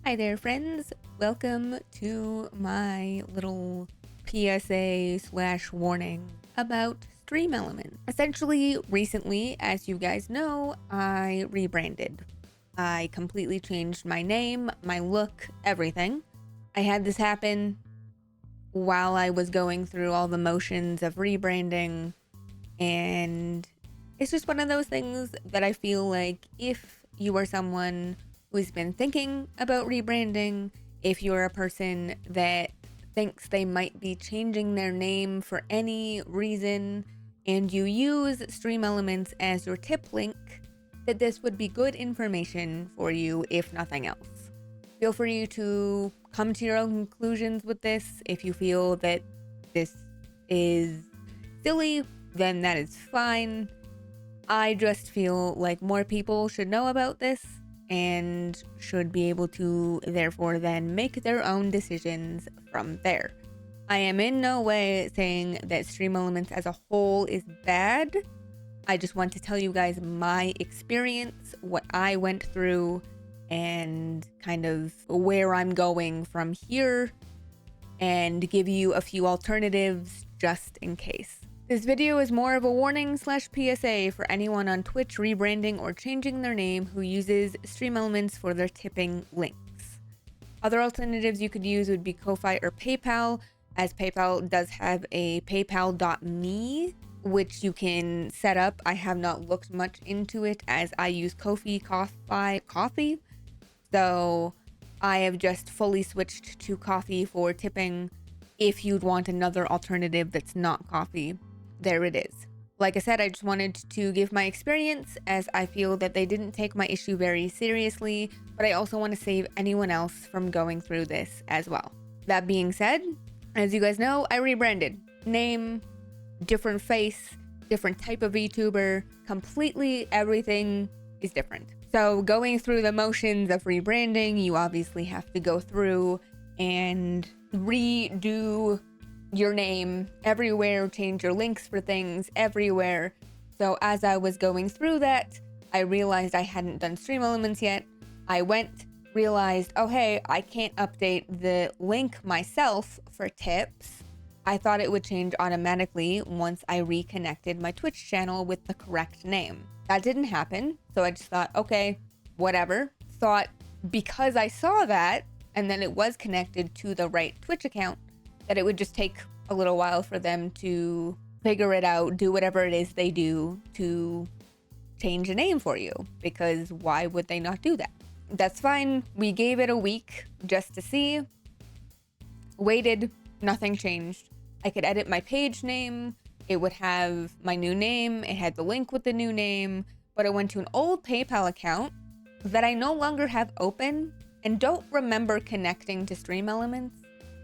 Hi there, friends. Welcome to my little PSA / warning about StreamElements. Essentially, recently, as you guys know, I rebranded. I completely changed my name, my look, everything. I had this happen while I was going through all the motions of rebranding, and it's just one of those things that I feel like if you are someone who's been thinking about rebranding, if you're a person that thinks they might be changing their name for any reason, and you use StreamElements as your tip link, that this would be good information for you, if nothing else. Feel free to come to your own conclusions with this. If you feel that this is silly, then that is fine. I just feel like more people should know about this and should be able to therefore then make their own decisions from there. I am in no way saying that StreamElements as a whole is bad. I just want to tell you guys my experience, what I went through, and kind of where I'm going from here, and give you a few alternatives just in case. This video is more of a warning / PSA for anyone on Twitch rebranding or changing their name who uses StreamElements for their tipping links. Other alternatives you could use would be Ko-Fi or PayPal, as PayPal does have a paypal.me, which you can set up. I have not looked much into it as I use Ko-Fi, so I have just fully switched to Ko-Fi for tipping. If you'd want another alternative that's not Ko-Fi, there it is. Like I said, I just wanted to give my experience, as I feel that they didn't take my issue very seriously, but I also want to save anyone else from going through this as well. That being said, as you guys know, I rebranded. Name, different face, different type of VTuber, completely everything is different. So going through the motions of rebranding, you obviously have to go through and redo your name everywhere, change your links for things everywhere. So as I was going through that, I realized I hadn't done StreamElements yet. I went, realized, oh hey, I can't update the link myself for tips. I thought it would change automatically once I reconnected my Twitch channel with the correct name. That didn't happen, so I just thought, okay, whatever. Thought because I saw that, and then it was connected to the right Twitch account, that it would just take a little while for them to figure it out, do whatever it is they do to change a name for you, because why would they not do that? That's fine. We gave it a week just to see. Waited, nothing changed. I could edit my page name. It would have my new name. It had the link with the new name, but I went to an old PayPal account that I no longer have open and don't remember connecting to StreamElements,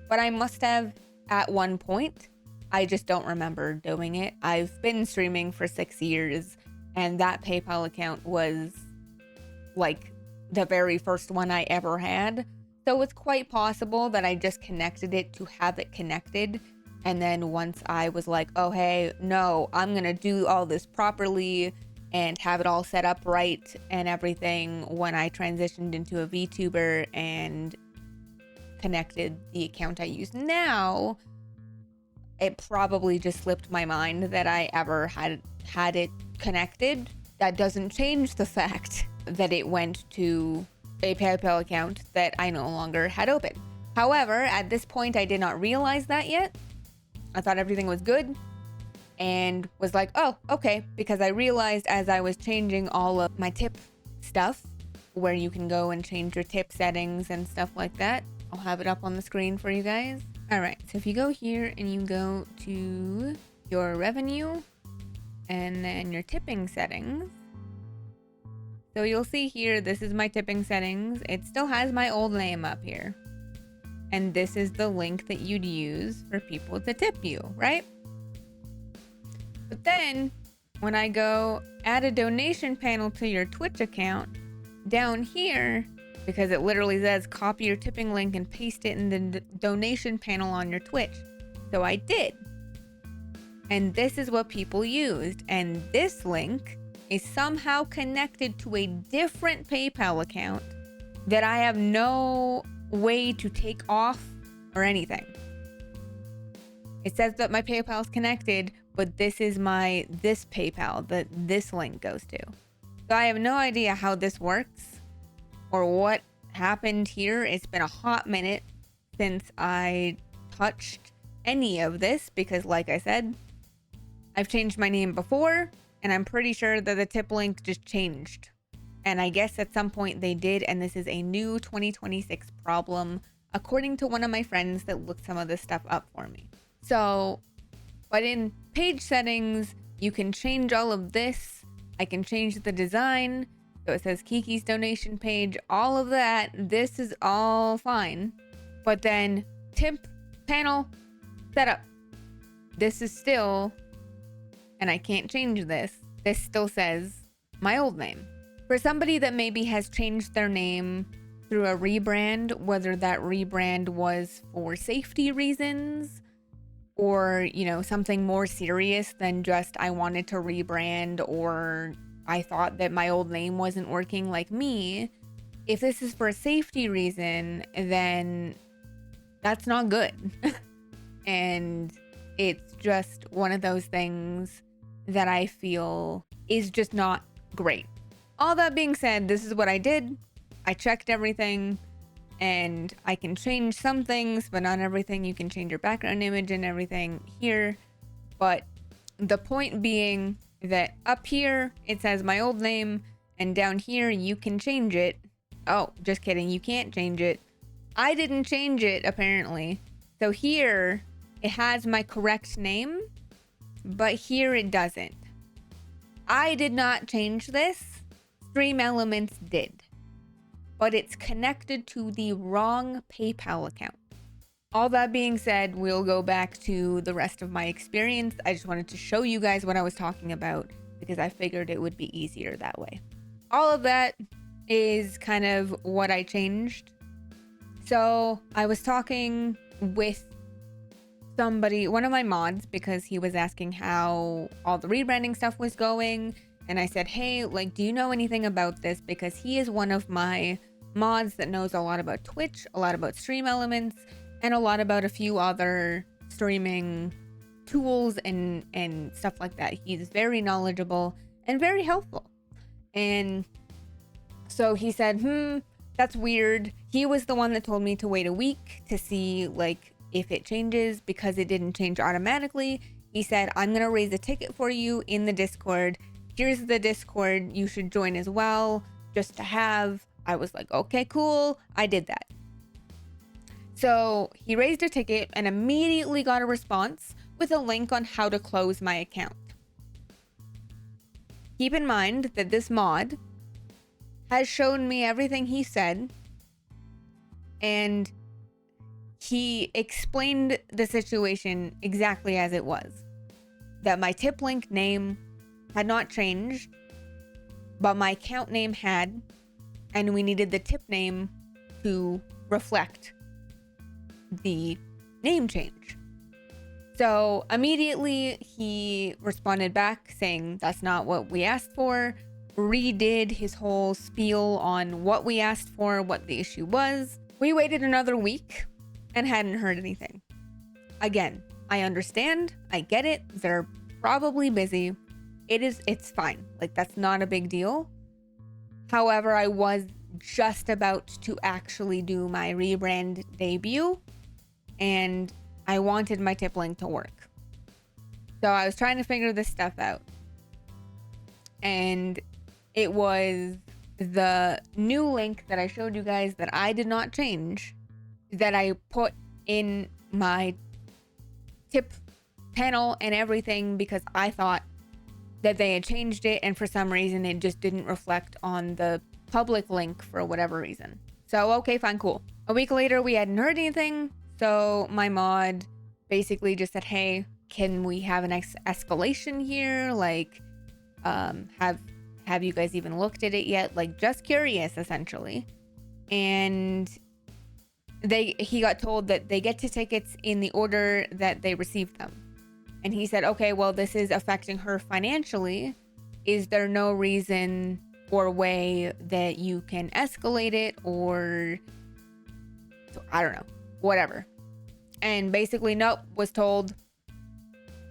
but I must have at one point. I just don't remember doing it. I've been streaming for 6 years, and that PayPal account was like the very first one I ever had. So it's quite possible that I just connected it to have it connected. And then once I was like, oh, hey, no, I'm going to do all this properly and have it all set up right and everything, when I transitioned into a VTuber and connected the account I use now, it probably just slipped my mind that I ever had it connected. That doesn't change the fact that it went to a PayPal account that I no longer had open. However, at this point, I did not realize that yet. I thought everything was good and was like, oh, okay, because I realized as I was changing all of my tip stuff, where you can go and change your tip settings and stuff like that. I'll have it up on the screen for you guys. All right, so if you go here and you go to your revenue and then your tipping settings. So you'll see here, this is my tipping settings. It still has my old name up here. And this is the link that you'd use for people to tip you, right? But then when I go add a donation panel to your Twitch account, down here, because it literally says copy your tipping link and paste it in the donation panel on your Twitch. So I did. And this is what people used. And this link is somehow connected to a different PayPal account that I have no way to take off or anything. It says that my PayPal is connected, but this is this PayPal that this link goes to. So I have no idea how this works or what happened here. It's been a hot minute since I touched any of this because, like I said, I've changed my name before, and I'm pretty sure that the tip link just changed. And I guess at some point they did, and this is a new 2026 problem, according to one of my friends that looked some of this stuff up for me. So, but in page settings, you can change all of this. I can change the design. So it says Kiki's donation page, all of that. This is all fine. But then tip panel setup. This is still, and I can't change this. This still says my old name. For somebody that maybe has changed their name through a rebrand, whether that rebrand was for safety reasons or, you know, something more serious than just I wanted to rebrand or I thought that my old name wasn't working like me. If this is for a safety reason, then that's not good. And it's just one of those things that I feel is just not great. All that being said, this is what I did. I checked everything and I can change some things, but not everything. You can change your background image and everything here. But the point being that up here, it says my old name, and down here, you can change it. Oh, just kidding. You can't change it. I didn't change it, apparently. So here, it has my correct name, but here it doesn't. I did not change this. StreamElements did. But it's connected to the wrong PayPal account. All that being said, we'll go back to the rest of my experience. I just wanted to show you guys what I was talking about because I figured it would be easier that way. All of that is kind of what I changed. So I was talking with somebody, one of my mods, because he was asking how all the rebranding stuff was going. And I said, hey, like, do you know anything about this? Because he is one of my mods that knows a lot about Twitch, a lot about StreamElements, and a lot about a few other streaming tools and stuff like that. He's very knowledgeable and very helpful. And so he said, that's weird. He was the one that told me to wait a week to see, like, if it changes because it didn't change automatically. He said, I'm going to raise a ticket for you in the Discord. Here's the Discord. You should join as well, just to have. I was like, okay, cool. I did that. So he raised a ticket and immediately got a response with a link on how to close my account. Keep in mind that this mod has shown me everything he said, and he explained the situation exactly as it was. That my tip link name had not changed, but my account name had, and we needed the tip name to reflect the name change. So immediately he responded back saying that's not what we asked for, redid his whole spiel on what we asked for, what the issue was. We waited another week and hadn't heard anything. Again, I understand, I get it, they're probably busy. It's fine. Like, that's not a big deal. However, I was just about to actually do my rebrand debut, and I wanted my tip link to work. So I was trying to figure this stuff out. And it was the new link that I showed you guys that I did not change, that I put in my tip panel and everything because I thought that they had changed it, and for some reason it just didn't reflect on the public link for whatever reason. So okay, fine, cool. A week later we hadn't heard anything, so my mod basically just said, hey, can we have an escalation here? Like, have you guys even looked at it yet? Like, just curious, essentially. And he got told that they get to tickets in the order that they received them. And he said, okay, well, this is affecting her financially. Is there no reason or way that you can escalate it, or I don't know, whatever. And basically, nope, was told,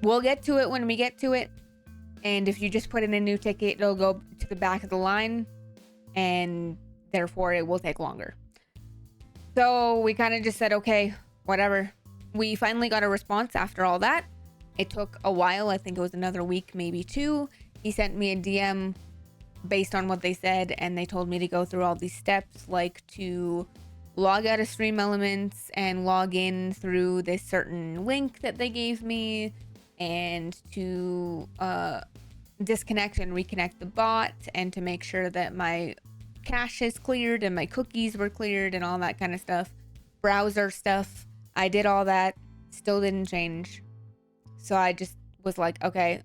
we'll get to it when we get to it. And if you just put in a new ticket, it'll go to the back of the line, and therefore it will take longer. So we kind of just said, okay, whatever. We finally got a response after all that. It took a while. I think it was another week, maybe 2. He sent me a DM based on what they said, and they told me to go through all these steps, like to log out of StreamElements and log in through this certain link that they gave me, and to disconnect and reconnect the bot, and to make sure that my cache is cleared and my cookies were cleared and all that kind of stuff. Browser stuff. I did all that. Still didn't change. So I just was like, okay.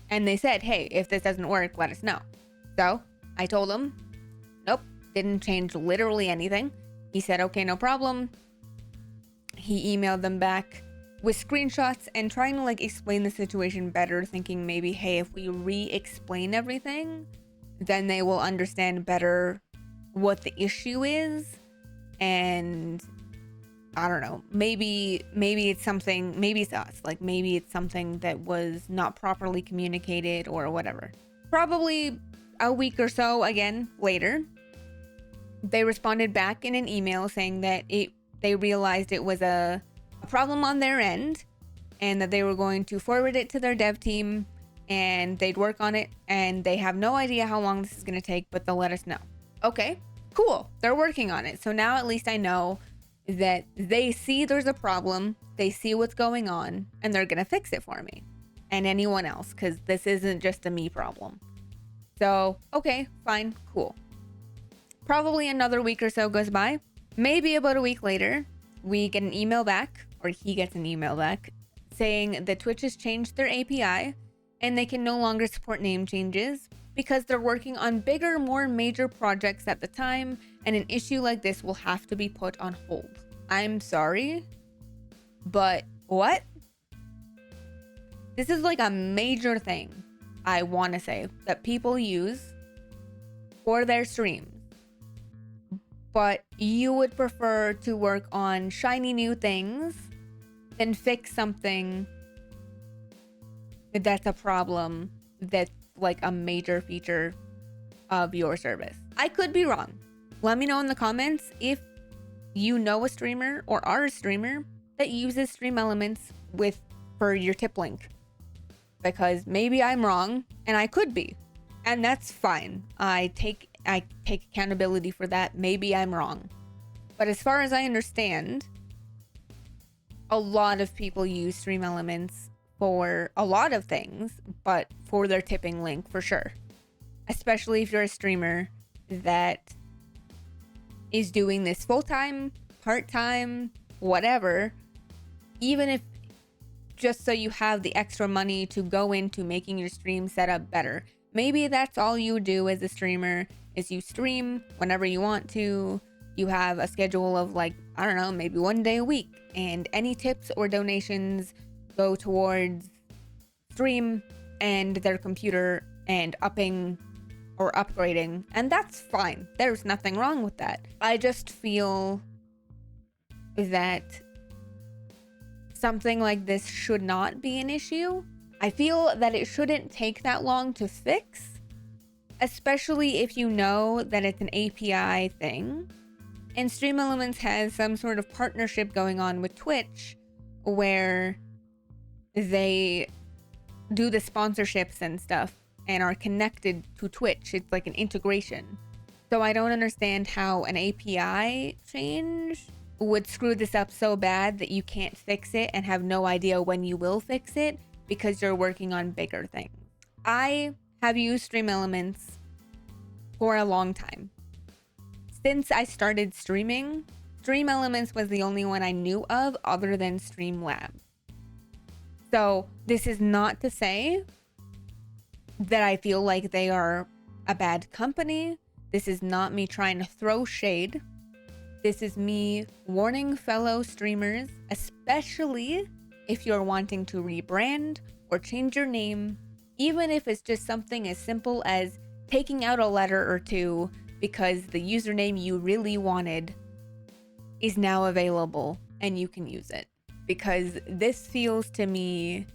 And they said, hey, if this doesn't work, let us know. So I told him, nope, didn't change literally anything. He said, okay, no problem. He emailed them back with screenshots and trying to like explain the situation better, thinking maybe, hey, if we re-explain everything, then they will understand better what the issue is. And I don't know, maybe it's something, maybe it's us, like maybe it's something that was not properly communicated or whatever. Probably a week or so again later, they responded back in an email saying that they realized it was a problem on their end, and that they were going to forward it to their dev team and they'd work on it, and they have no idea how long this is going to take, but they'll let us know. Okay, cool. They're working on it. So now at least I know that they see there's a problem, they see what's going on, and they're going to fix it for me and anyone else, because this isn't just a me problem. So, okay, fine, cool. Probably another week or so goes by. Maybe about a week later, we get an email back, or he gets an email back, saying that Twitch has changed their API and they can no longer support name changes because they're working on bigger, more major projects at the time, and an issue like this will have to be put on hold. I'm sorry, but what? This is like a major thing, I want to say, that people use for their streams. But you would prefer to work on shiny new things than fix something that's a problem that's like a major feature of your service. I could be wrong. Let me know in the comments if you know a streamer or are a streamer that uses StreamElements for your tip link, because maybe I'm wrong and I could be, and that's fine. I take accountability for that. Maybe I'm wrong, but as far as I understand, a lot of people use StreamElements for a lot of things, but for their tipping link for sure. Especially if you're a streamer that is doing this full-time, part-time, whatever, even if just so you have the extra money to go into making your stream setup better. Maybe that's all you do as a streamer, is you stream whenever you want to. You have a schedule of like, I don't know, maybe 1 day a week, and any tips or donations go towards stream and their computer and upping or upgrading, and that's fine. There's nothing wrong with that. I just feel that something like this should not be an issue. I feel that it shouldn't take that long to fix, especially if you know that it's an API thing. And StreamElements has some sort of partnership going on with Twitch where they do the sponsorships and stuff and are connected to Twitch. It's like an integration. So I don't understand how an API change would screw this up so bad that you can't fix it and have no idea when you will fix it because you're working on bigger things. I have used StreamElements for a long time. Since I started streaming, StreamElements was the only one I knew of other than Streamlabs. So this is not to say that I feel like they are a bad company. This is not me trying to throw shade. This is me warning fellow streamers, especially if you're wanting to rebrand or change your name, even if it's just something as simple as taking out a letter or two because the username you really wanted is now available and you can use it. Because this feels to me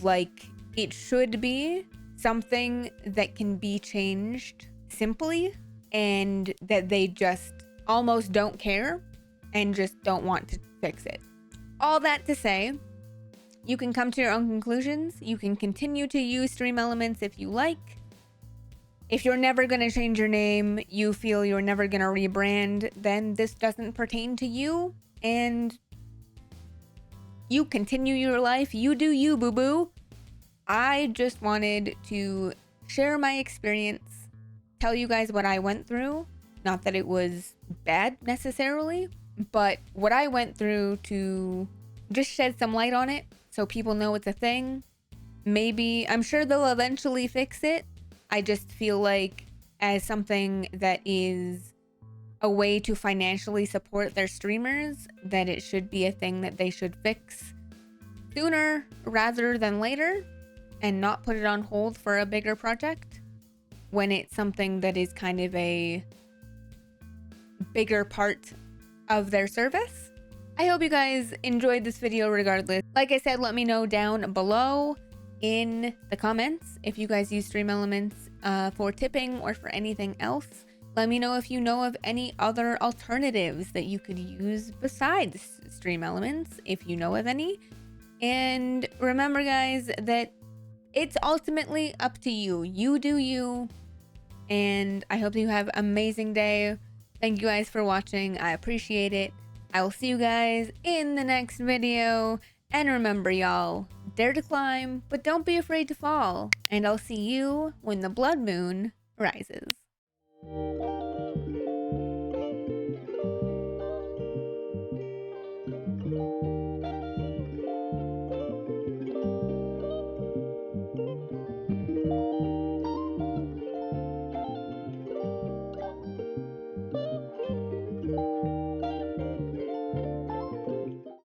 like it should be something that can be changed simply, and that they just almost don't care and just don't want to fix it. All that to say, you can come to your own conclusions. You can continue to use StreamElements if you like. If you're never going to change your name, you feel you're never going to rebrand, then this doesn't pertain to you, and you continue your life. You do you, boo-boo. I just wanted to share my experience, tell you guys what I went through. Not that it was bad necessarily, but what I went through to just shed some light on it so people know it's a thing. Maybe, I'm sure they'll eventually fix it. I just feel like as something that is a way to financially support their streamers, that it should be a thing that they should fix sooner rather than later, and not put it on hold for a bigger project when it's something that is kind of a bigger part of their service. I hope you guys enjoyed this video regardless. Like I said, let me know down below in the comments if you guys use StreamElements for tipping or for anything else. Let me know if you know of any other alternatives that you could use besides StreamElements, if you know of any. And remember, guys, that it's ultimately up to you. You do you. And I hope you have an amazing day. Thank you guys for watching. I appreciate it. I will see you guys in the next video. And remember, y'all, dare to climb, but don't be afraid to fall. And I'll see you when the blood moon rises.